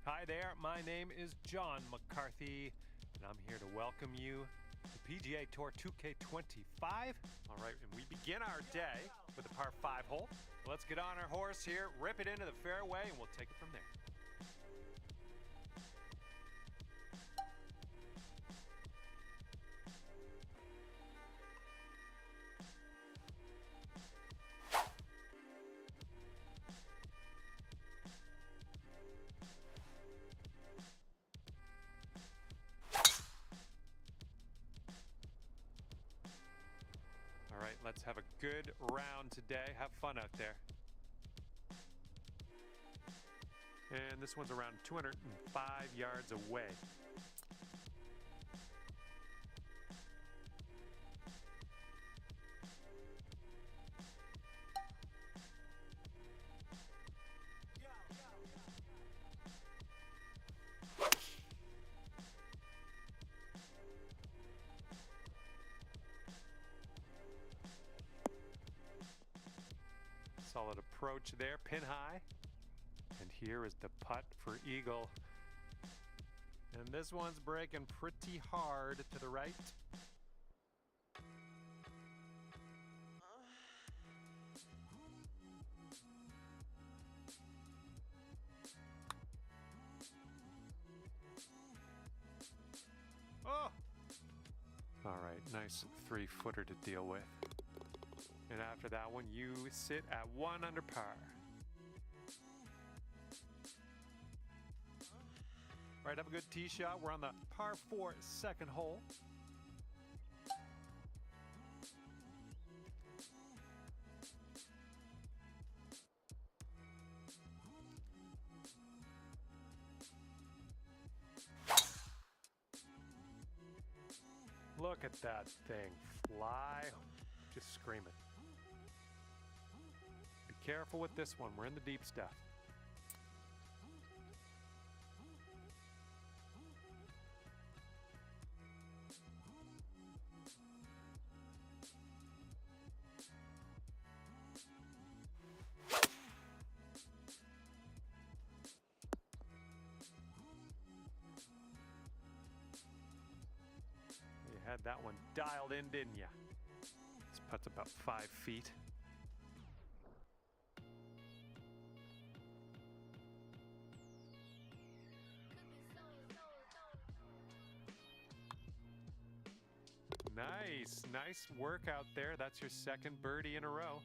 Hi there, my name is John McCarthy, and I'm here to welcome you to PGA Tour 2K25. All right, and we begin our day with a par 5 hole. Let's get on our horse here, rip it into the fairway, and we'll take it from there. All right, let's have a good round today. Have fun out there. And this one's around 205 yards away. Solid approach there, pin high. And here is the putt for eagle. And this one's breaking pretty hard to the right. Oh! All right, nice 3-footer to deal with. And after that one, you sit at 1 under par. All right, have a good tee shot. We're on the par 4 second hole. Look at that thing fly, just screaming. Be careful with this one. We're in the deep stuff. You had that one dialed in, didn't you? This putt's about 5 feet. Nice work out there. That's your second birdie in a row.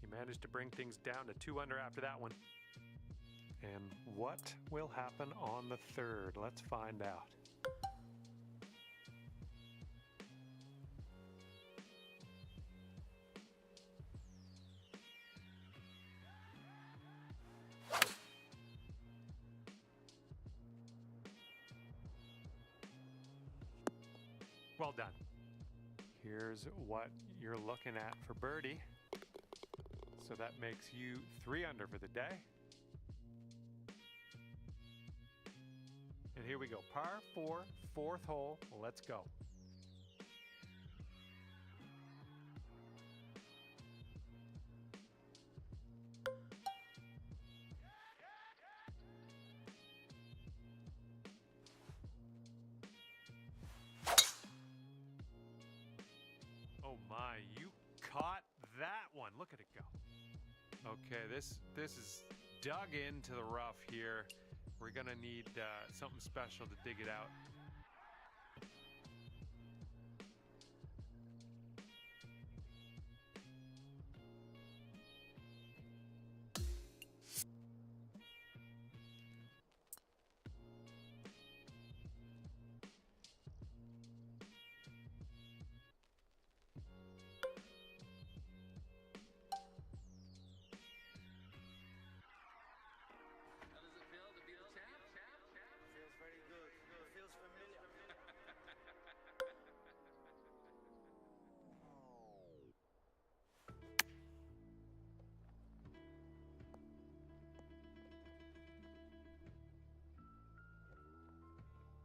You managed to bring things down to 2 under after that one. And what will happen on the third? Let's find out. Well done. Here's what you're looking at for birdie. So that makes you 3 under for the day. And here we go. Par 4, 4th hole. Let's go. Oh my, you caught that one. Look at it go. Okay, this is dug into the rough here. We're gonna need something special to dig it out.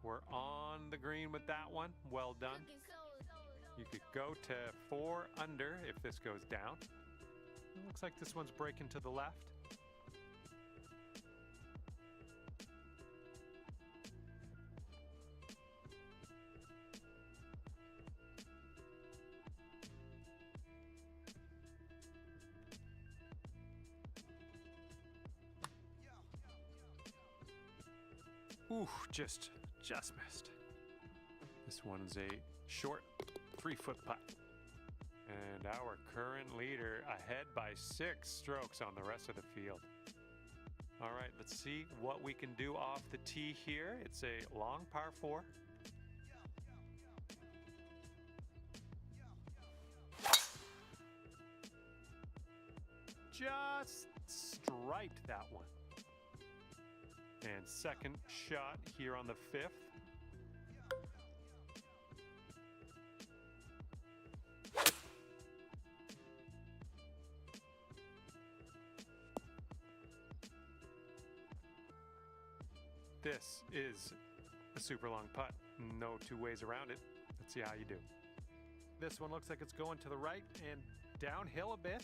We're on the green with that one. Well done. You could go to 4 under if this goes down. It looks like this one's breaking to the left. Ooh, just missed. This one's a short 3-foot putt. And our current leader ahead by 6 strokes on the rest of the field. All right, let's see what we can do off the tee here. It's a long par 4. Just striped that one. And second shot here on the 5th. This is a super long putt. No two ways around it. Let's see how you do. This one looks like it's going to the right and downhill a bit.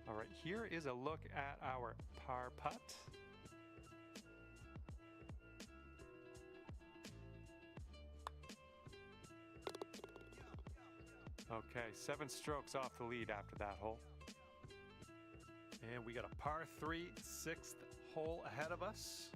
All right, here is a look at our par putt. Okay, 7 strokes off the lead after that hole. And we got a par 3, 6th hole ahead of us.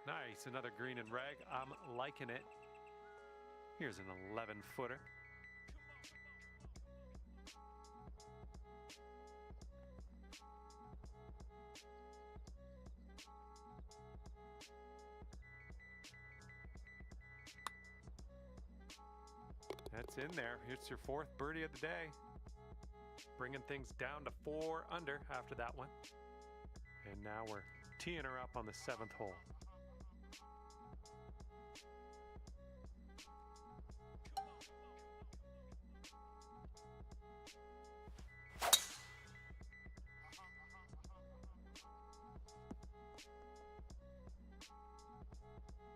Nice, another green and rag. I'm liking it. Here's an 11-footer. That's in there. It's your 4th birdie of the day. Bringing things down to 4 under after that one. And now we're teeing her up on the 7th hole.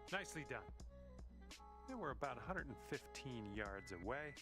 Nicely done. And we're about 115 yards away.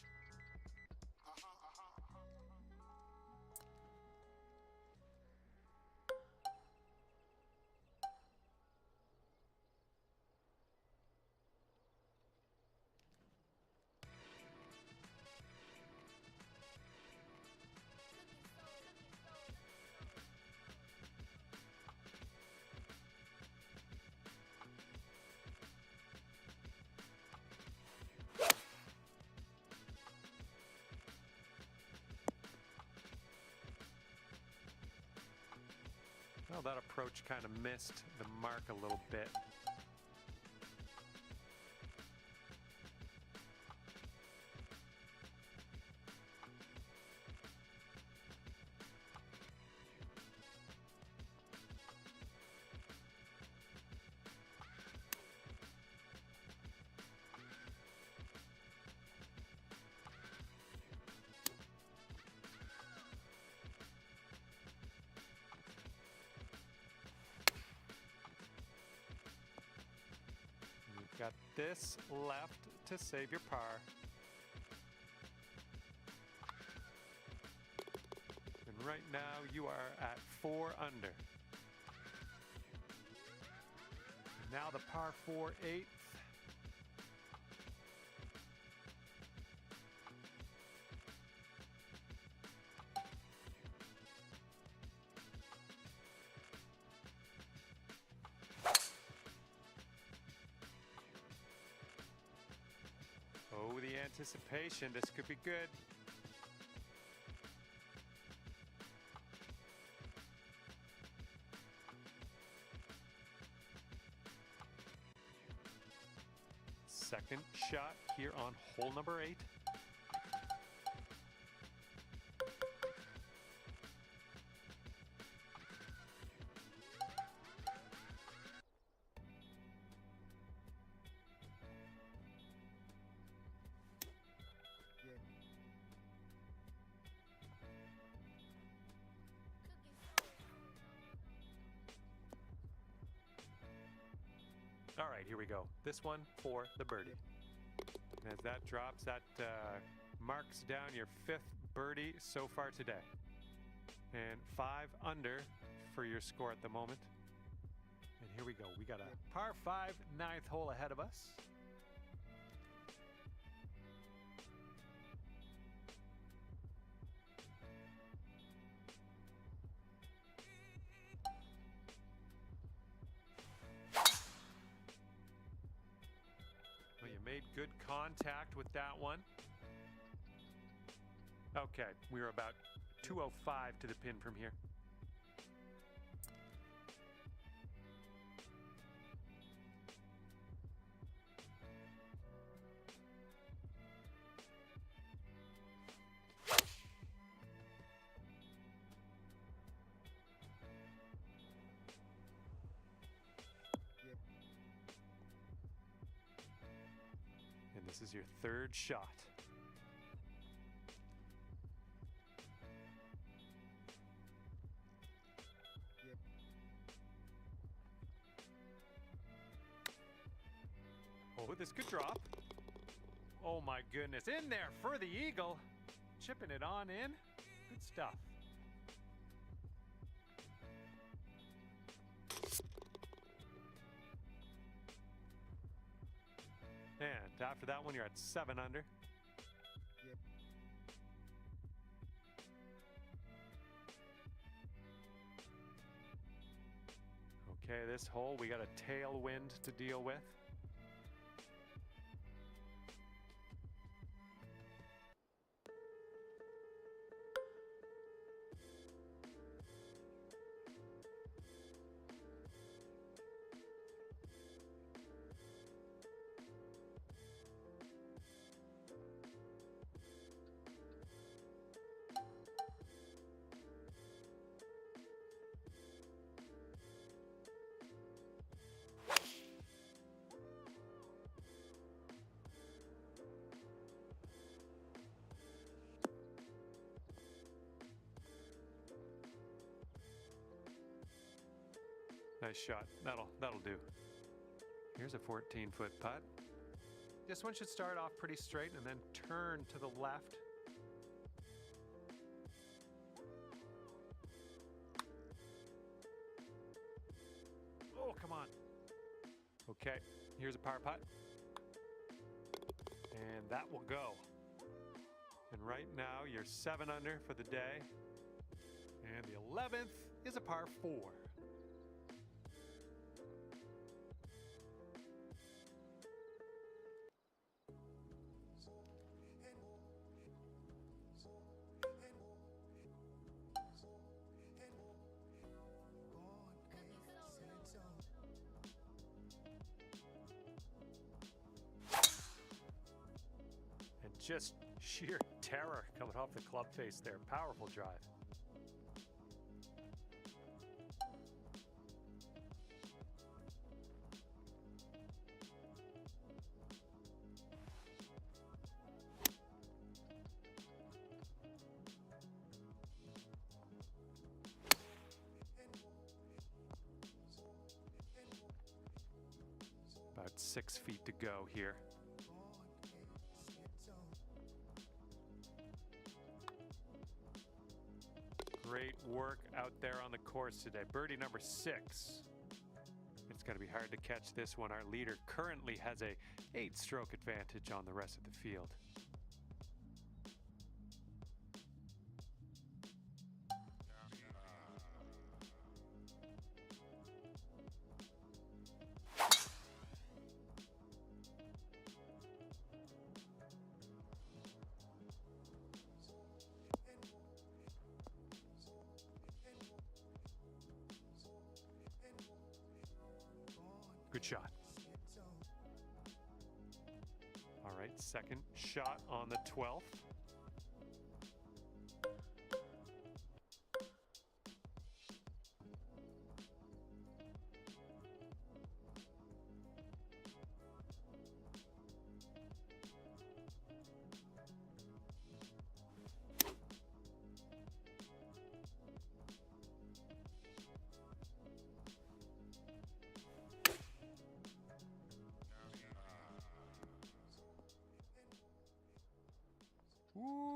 Well, that approach kind of missed the mark a little bit. Got this left to save your par. And right now you are at 4 under. And now the par 4 8th. Oh, the anticipation. This could be good. Second shot here on hole number 8. All right, here we go. This one for the birdie. And as that drops, that marks down your 5th birdie so far today. And 5 under for your score at the moment. And here we go. We got a par 5 9th hole ahead of us. Well, you made good contact with that one. Okay, we're about 205 to the pin from here. And this is your 3rd shot. Oh, this could drop. Oh my goodness, in there for the eagle. Chipping it on in. Good stuff. And after that one, you're at 7 under. Okay, this hole, we got a tailwind to deal with. Nice shot. That'll do. Here's a 14-foot putt. This one should start off pretty straight and then turn to the left. Oh, come on. Okay, here's a par putt. And that will go. And right now, you're 7 under for the day. And the 11th is a par 4. Just sheer terror coming off the club face there. Powerful drive. About 6 feet to go here. Great work out there on the course today. Birdie number 6. It's going to be hard to catch this one. Our leader currently has a 8-stroke advantage on the rest of the field. Good shot. All right, second shot on the 12th.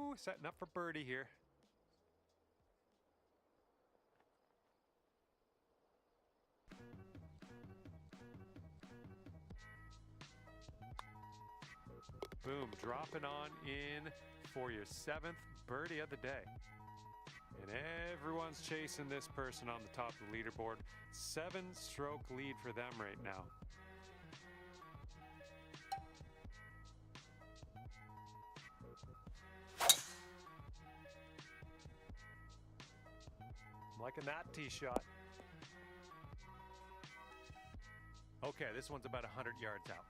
Ooh, setting up for birdie here. Boom, dropping on in for your 7th birdie of the day. And everyone's chasing this person on the top of the leaderboard. 7-stroke lead for them right now. I'm liking that tee shot. Okay, this one's about 100 yards out.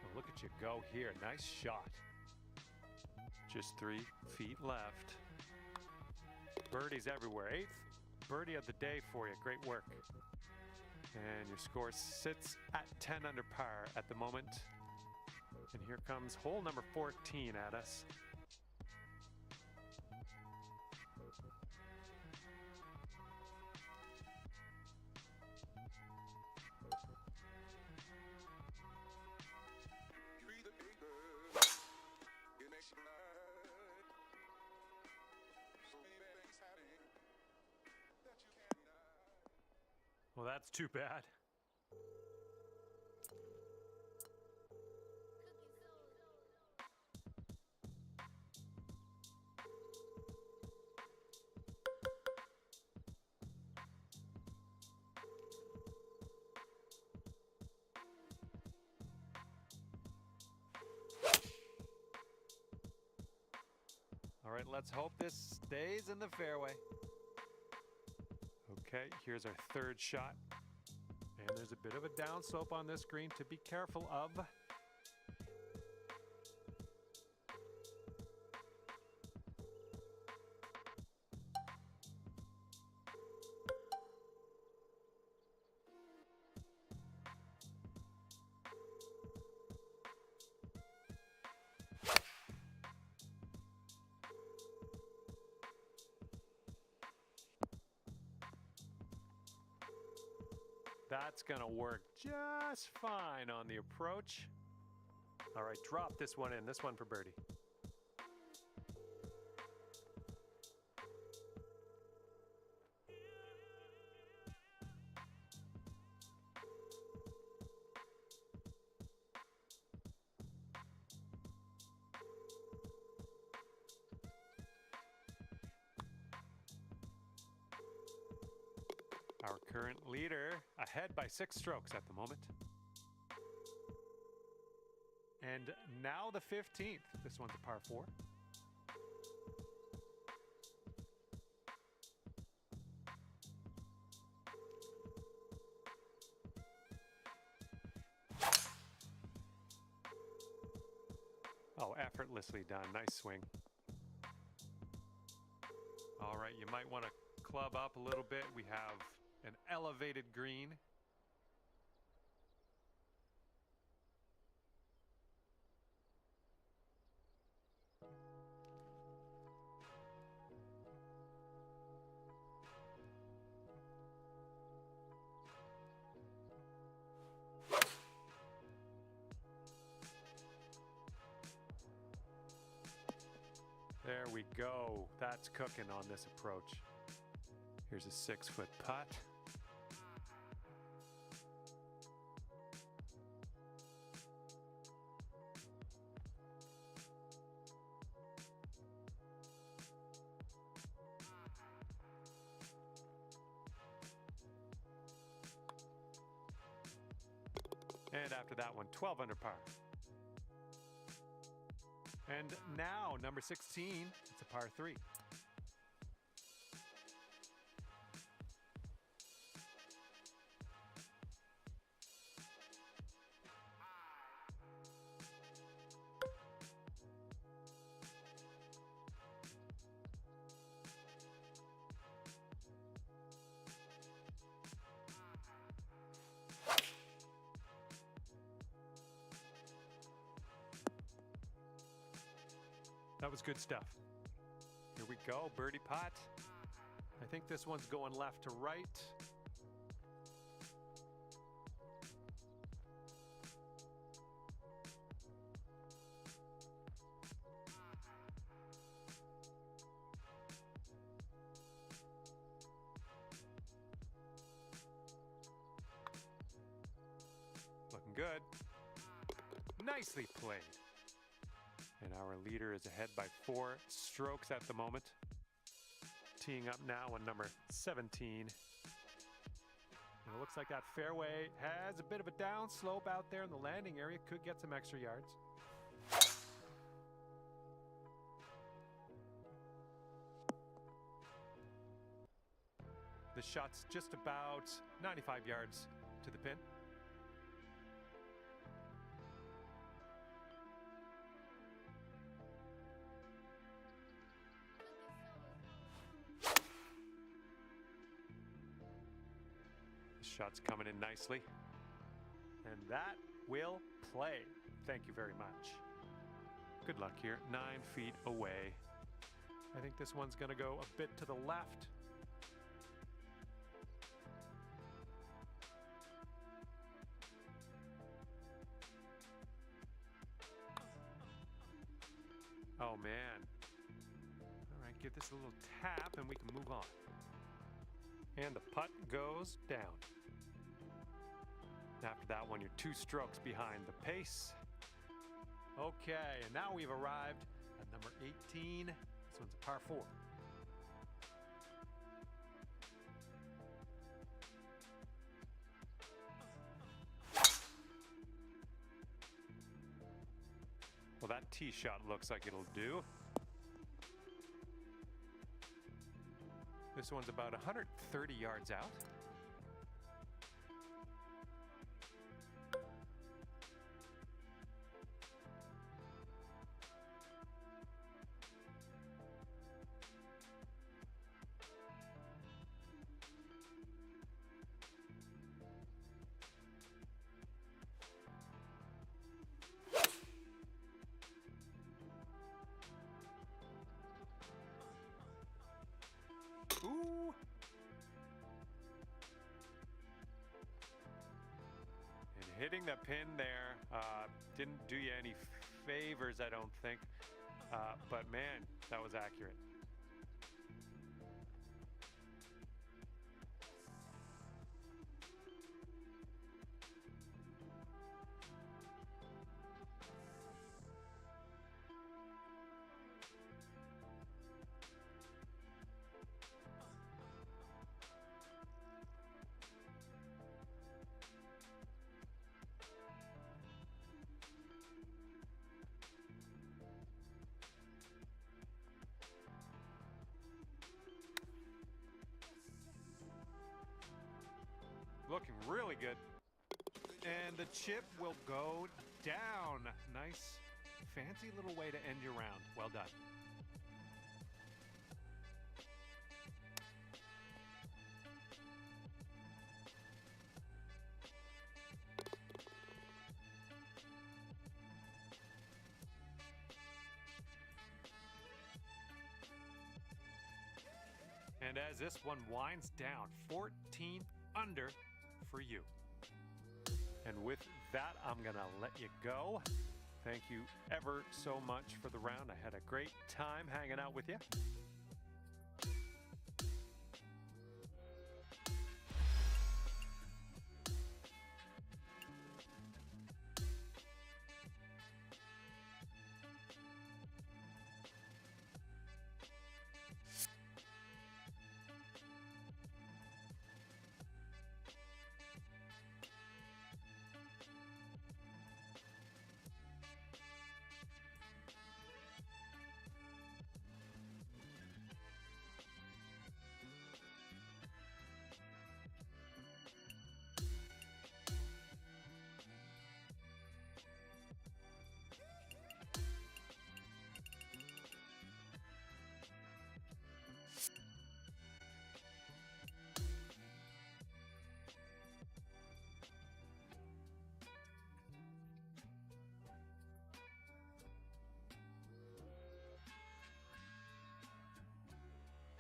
Well, look at you go here. Nice shot. Just 3 feet left. Birdies everywhere. 8th birdie of the day for you. Great work. And your score sits at 10 under par at the moment. And here comes hole number 14 at us. Well, that's too bad. All right, let's hope this stays in the fairway. Okay, here's our 3rd shot. And there's a bit of a downslope on this green to be careful of. That's gonna work just fine on the approach. All right, drop this one in, this one for birdie. Our current leader ahead by 6 strokes at the moment. And now the 15th. This one's a par 4. Oh, effortlessly done. Nice swing. All right, you might want to club up a little bit. We have an elevated green. There we go. That's cooking on this approach. Here's a 6-foot putt. And after that one, 12 under par. And now, number 16, it's a par 3. That was good stuff. Here we go, birdie putt. I think this one's going left to right. Looking good. Nicely played. And our leader is ahead by 4 strokes at the moment. Teeing up now on number 17. And it looks like that fairway has a bit of a down slope out there in the landing area. Could get some extra yards. The shot's just about 95 yards to the pin. Shot's coming in nicely. And that will play. Thank you very much. Good luck here. 9 feet away. I think this one's going to go a bit to the left. Oh, man. All right, give this a little tap and we can move on. And the putt goes down. After that one, you're 2 strokes behind the pace. Okay, and now we've arrived at number 18. This one's a par 4. Well, that tee shot looks like it'll do. This one's about 130 yards out. Ooh. And hitting the pin there didn't do you any favors, I don't think. But man, that was accurate. Looking really good. And the chip will go down. Nice, fancy little way to end your round. Well done. And as this one winds down, 14 under for you. And with that, I'm gonna let you go. Thank you ever so much for the round. I had a great time hanging out with you.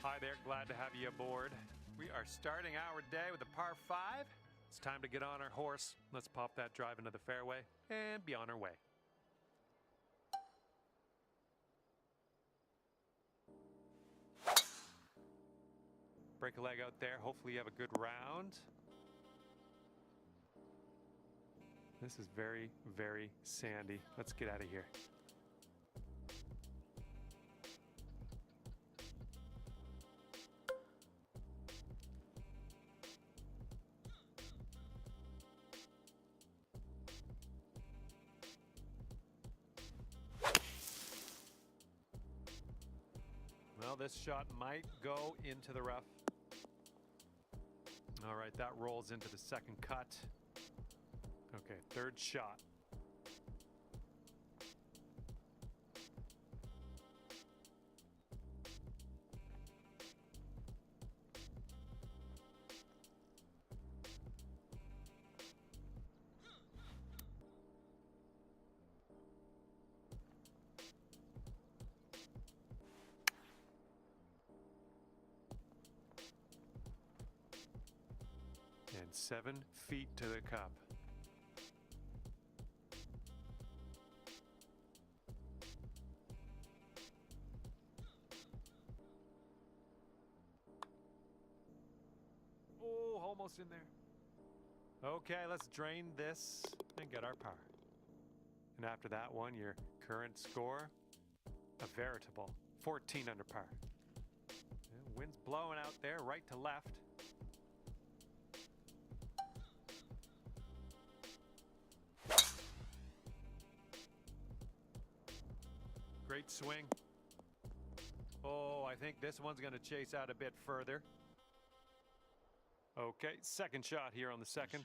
Hi there, glad to have you aboard. We are starting our day with a par 5. It's time to get on our horse. Let's pop that drive into the fairway and be on our way. Break a leg out there. Hopefully you have a good round. This is very, very sandy. Let's get out of here. Well, this shot might go into the rough. All right, that rolls into the second cut. Okay, third shot. And 7 feet to the cup. Oh, almost in there. Okay, let's drain this and get our par. And after that one, your current score, a veritable 14 under par. Yeah, wind's blowing out there, right to left. Great swing. Oh, I think this one's going to chase out a bit further. Okay, second shot here on the second.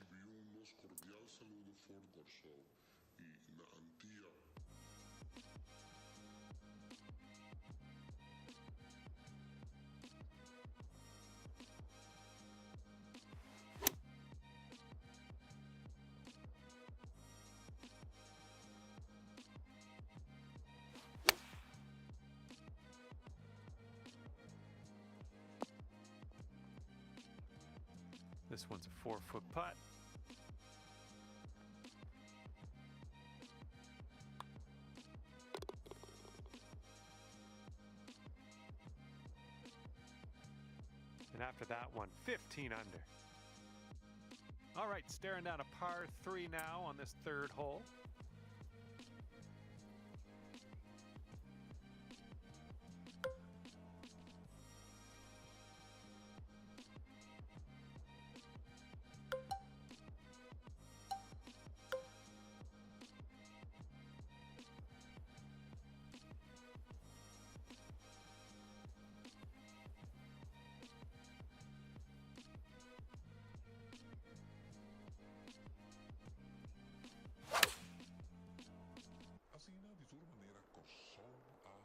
This one's a 4-foot putt. And after that one, 15 under. All right, staring down a par 3 now on this third hole.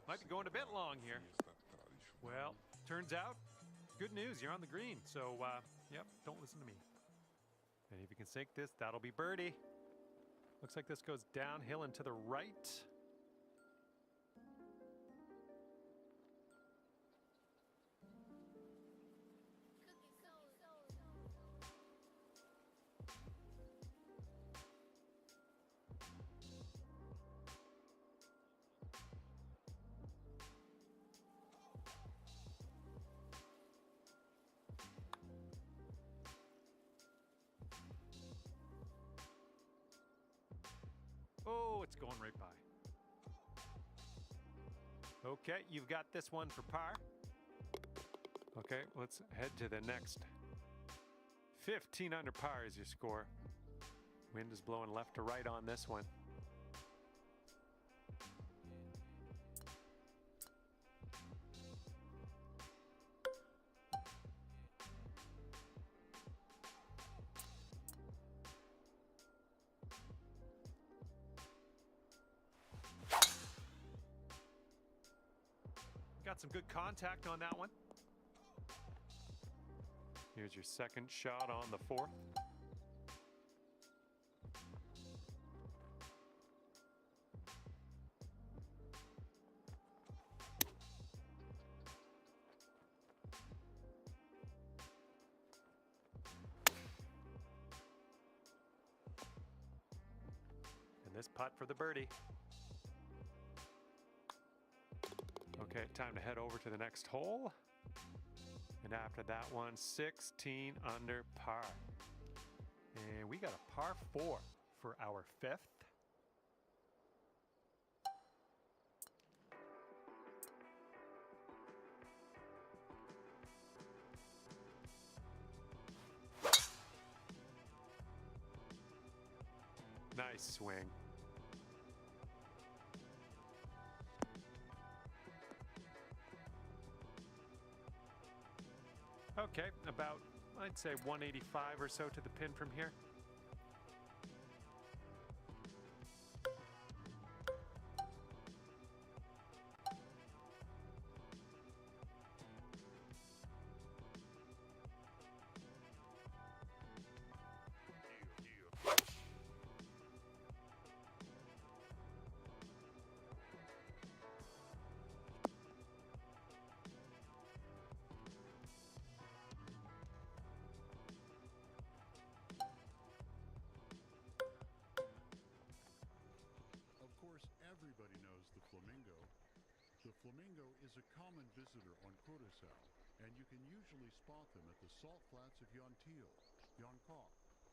Might be going a bit long here. Well, turns out, good news, you're on the green. So, yep, don't listen to me. And if you can sink this, that'll be birdie. Looks like this goes downhill and to the right. Oh, it's going right by. Okay, you've got this one for par. Okay, let's head to the next. 15 under par is your score. Wind is blowing left to right on this one. Got some good contact on that one. Here's your second shot on the fourth. this putt for the birdie. Okay, time to head over to the next hole. And after that one, 16 under par. And we got a par 4 for our 5th. Nice swing. Okay, about, I'd say 185 or so to the pin from here. Everybody knows the flamingo. The flamingo is a common visitor on Curaçao, and you can usually spot them at the salt flats of Yontil, Yoncaw,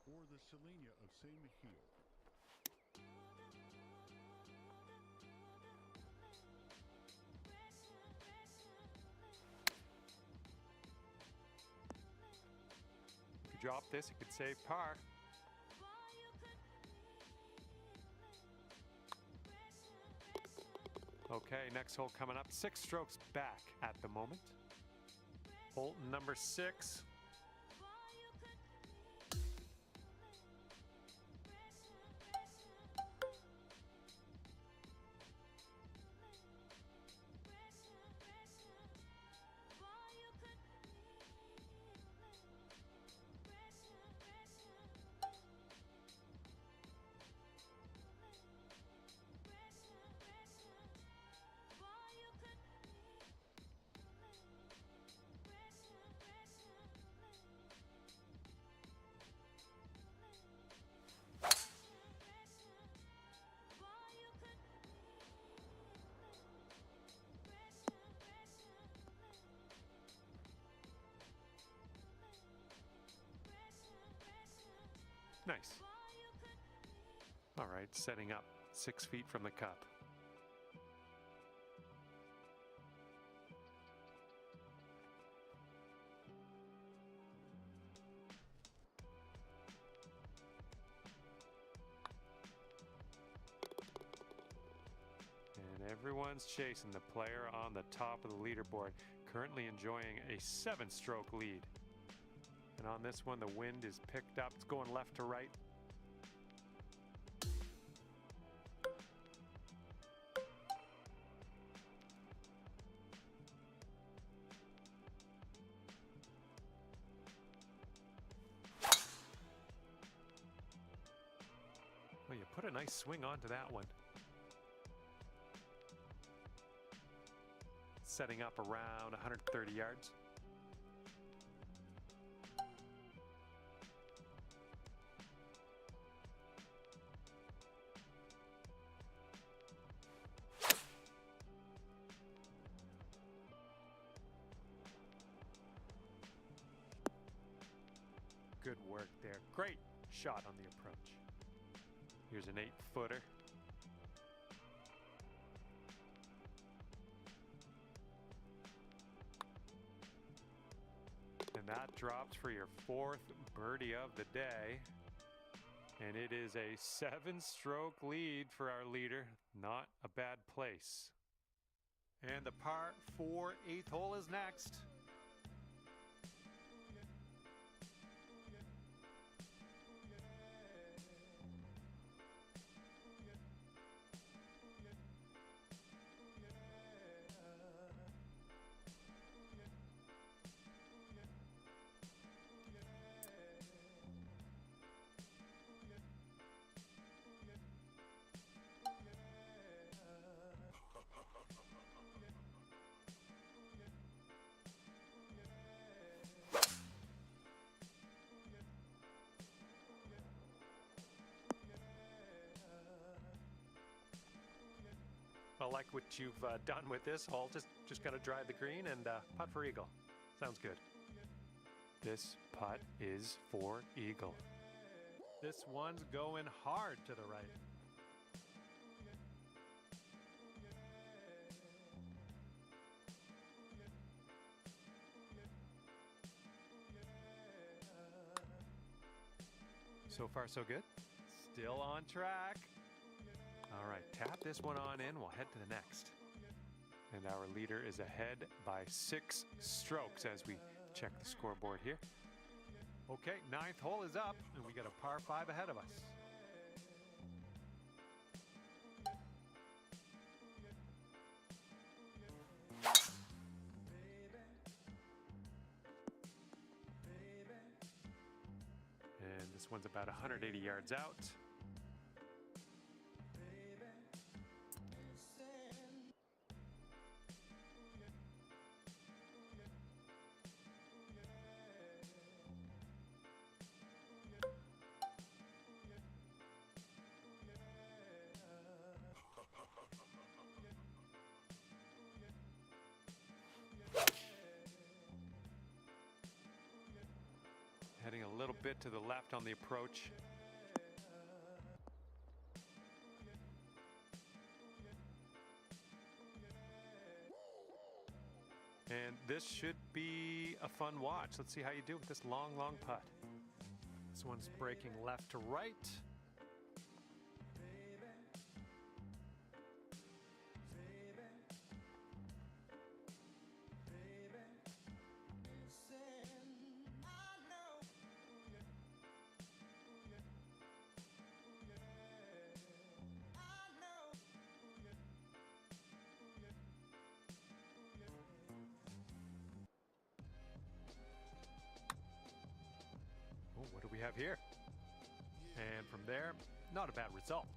or the Salinia of Saint Mihiel. If you drop this, it could save par. Okay, next hole coming up. 6 strokes back at the moment. Hole number 6. Nice. All right, setting up 6 feet from the cup. And everyone's chasing the player on the top of the leaderboard, currently enjoying a 7-stroke lead. And on this one, the wind is picked up. It's going left to right. Well, you put a nice swing onto that one. Setting up around 130 yards. Good work there. Great shot on the approach. Here's an 8-footer. And that drops for your 4th birdie of the day. And it is a 7-stroke lead for our leader. Not a bad place. And the par 4 8th hole is next. I like what you've done with this hole. Just got to drive the green and putt for eagle. Sounds good. This putt is for eagle. This one's going hard to the right. So far, so good. Still on track. All right, tap this one on in. We'll head to the next. And our leader is ahead by 6 strokes as we check the scoreboard here. Okay, 9th hole is up, and we got a par 5 ahead of us. And this one's about 180 yards out. Heading a little bit to the left on the approach. And this should be a fun watch. Let's see how you do with this long, long putt. This one's breaking left to right. What do we have here? And from there, not a bad result.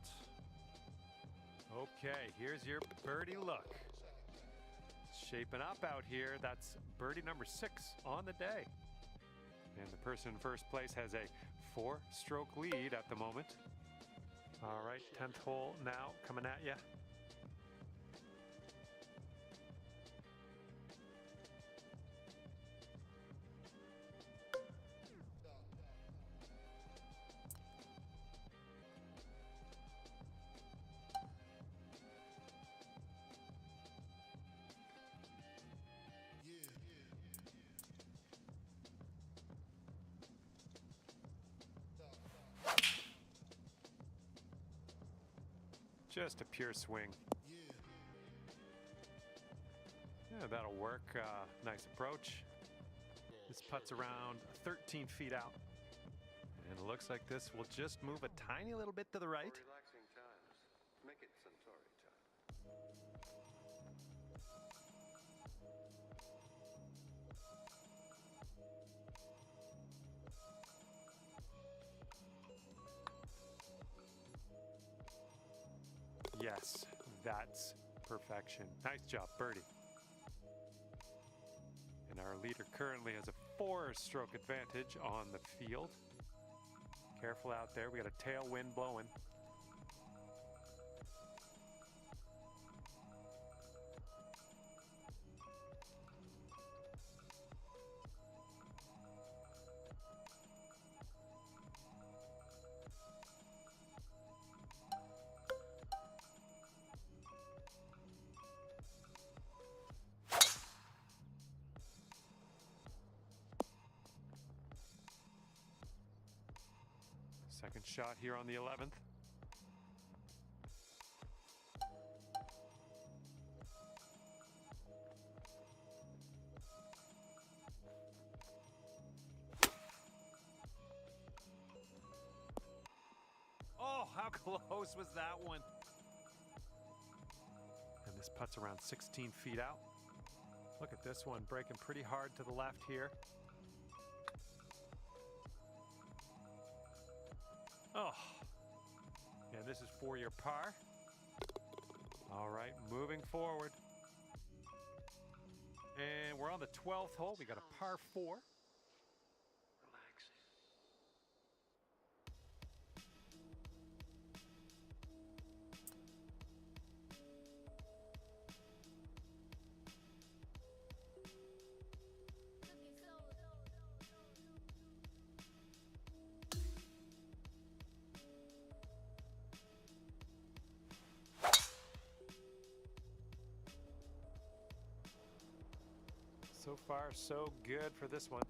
Okay, here's your birdie look. It's shaping up out here. That's birdie number 6 on the day. And the person in first place has a 4-stroke lead at the moment. All right, 10th hole now coming at you. Just a pure swing. Yeah, that'll work. Nice approach. This putt's around 13 feet out. And it looks like this will just move a tiny little bit to the right. Relaxing times. Make it Centauri time. Yes, that's perfection. Nice job, birdie. And our leader currently has a 4-stroke advantage on the field. Careful out there, we got a tailwind blowing. Second shot here on the 11th. Oh, how close was that one? And this putt's around 16 feet out. Look at this one, breaking pretty hard to the left here. Oh, and this is for your par. All right, moving forward. And we're on the 12th hole. We got a par 4. So far, so good for this one.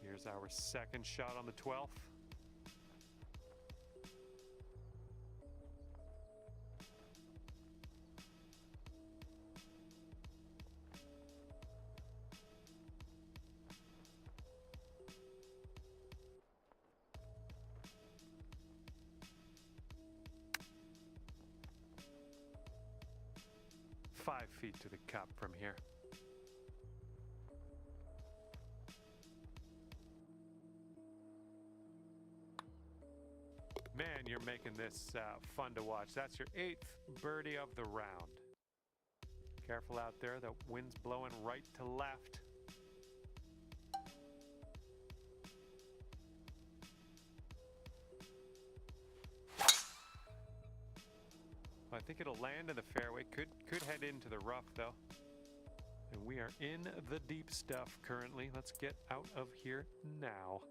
Here's our second shot on the 12th. Five feet to the cup from here. Man, you're making this fun to watch. That's your 8th birdie of the round. Careful out there, the wind's blowing right to left. I think it'll land in the fairway. Could head into the rough though. And we are in the deep stuff currently. Let's get out of here now.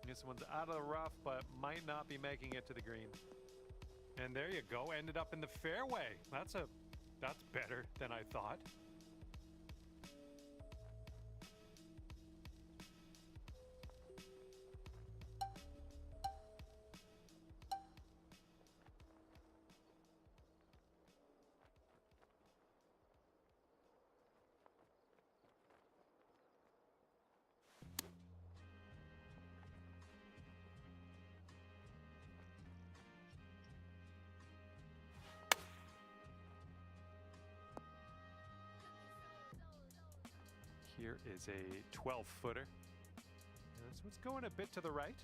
This one's out of the rough, but might not be making it to the green. And there you go, ended up in the fairway. That's better than I thought. Here is a 12-footer. This one's going a bit to the right.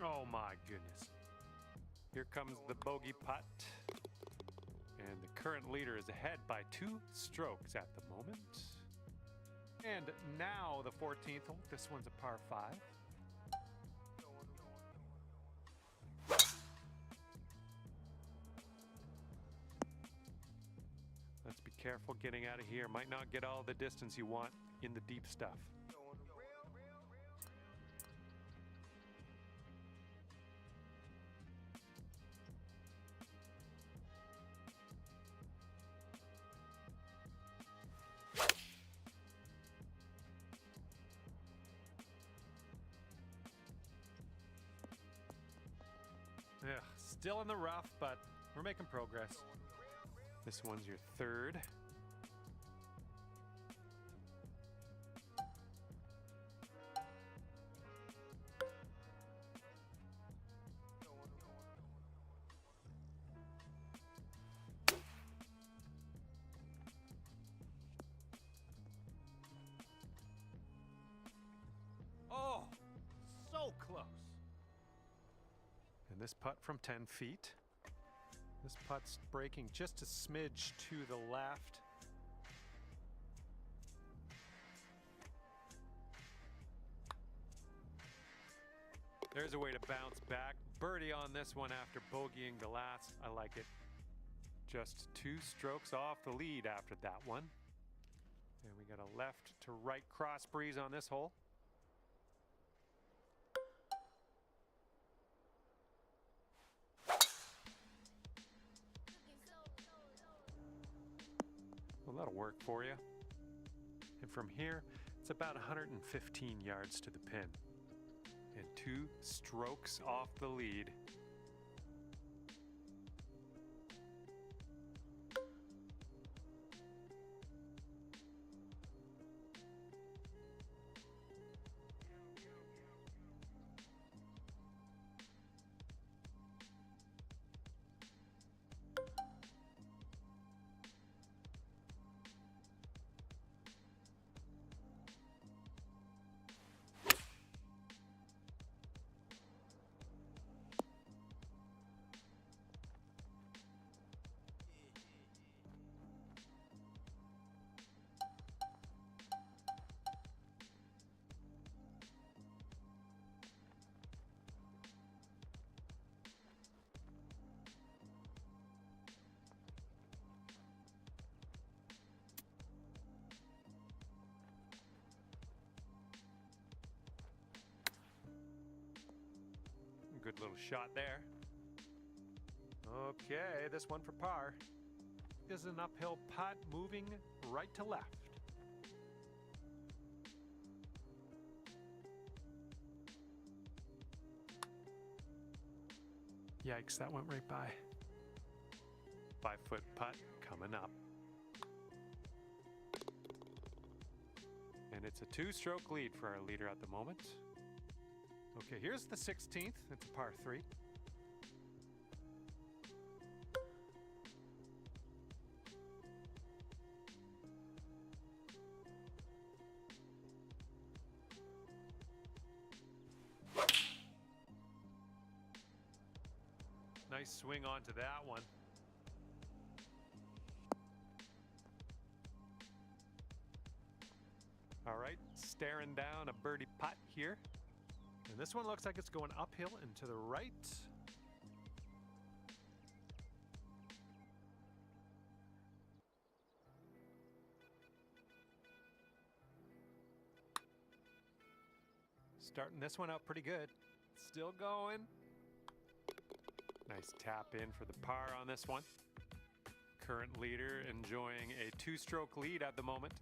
Oh my goodness. Here comes the bogey putt. And the current leader is ahead by 2 strokes at the moment. And now the 14th hole. This one's a par 5. Let's be careful getting out of here. Might not get all the distance you want in the deep stuff. Yeah, still in the rough, but we're making progress. This one's your 3rd. Oh, so close. And this putt from 10 feet. This putt's breaking just a smidge to the left. There's a way to bounce back. Birdie on this one after bogeying the last. I like it. Just 2 strokes off the lead after that one. And we got a left to right cross breeze on this hole. Well, that'll work for you. And from here, it's about 115 yards to the pin. And 2 strokes off the lead. Good little shot there. Okay, this one for par is an uphill putt moving right to left. Yikes, that went right by. 5-foot putt coming up. And it's a 2-stroke lead for our leader at the moment. Okay, here's the 16th. It's a par 3. Nice swing onto that one. All right, staring down a birdie putt here. And this one looks like it's going uphill and to the right. Starting this one out pretty good. Still going. Nice tap in for the par on this one. Current leader enjoying a 2-stroke lead at the moment.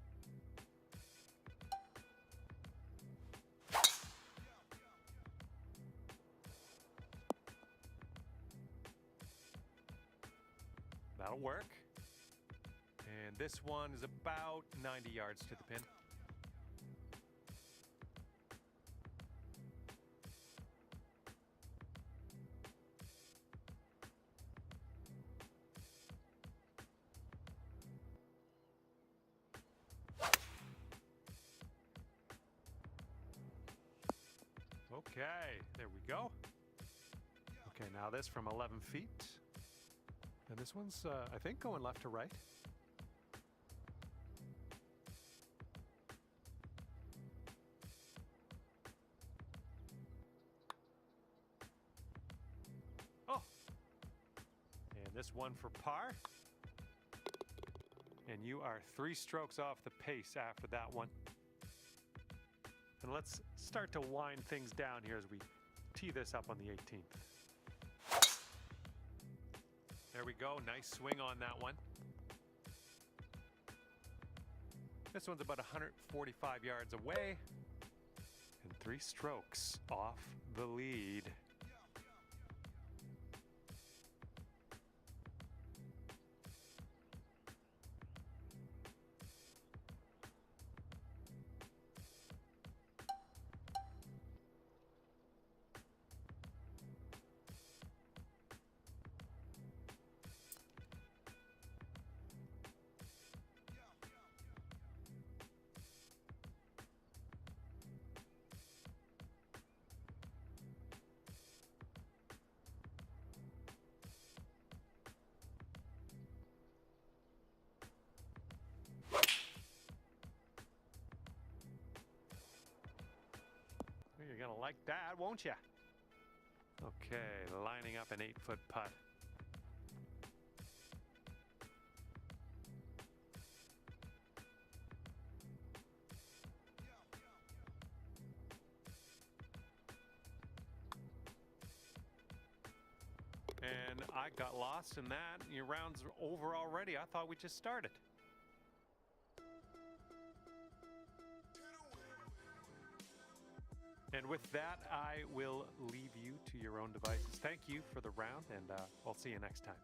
That'll work. And this one is about 90 yards to the pin. Okay, there we go. Okay, now this from 11 feet. And this one's, I think, going left to right. Oh! And this one for par. And you are 3 strokes off the pace after that one. And let's start to wind things down here as we tee this up on the 18th. There we go, nice swing on that one. This one's about 145 yards away and 3 strokes off the lead. You're gonna like that, won't you? Okay, lining up an 8-foot putt. And I got lost in that. Your round's over already. I thought we just started. And with that, I will leave you to your own devices. Thank you for the round, and I'll see you next time.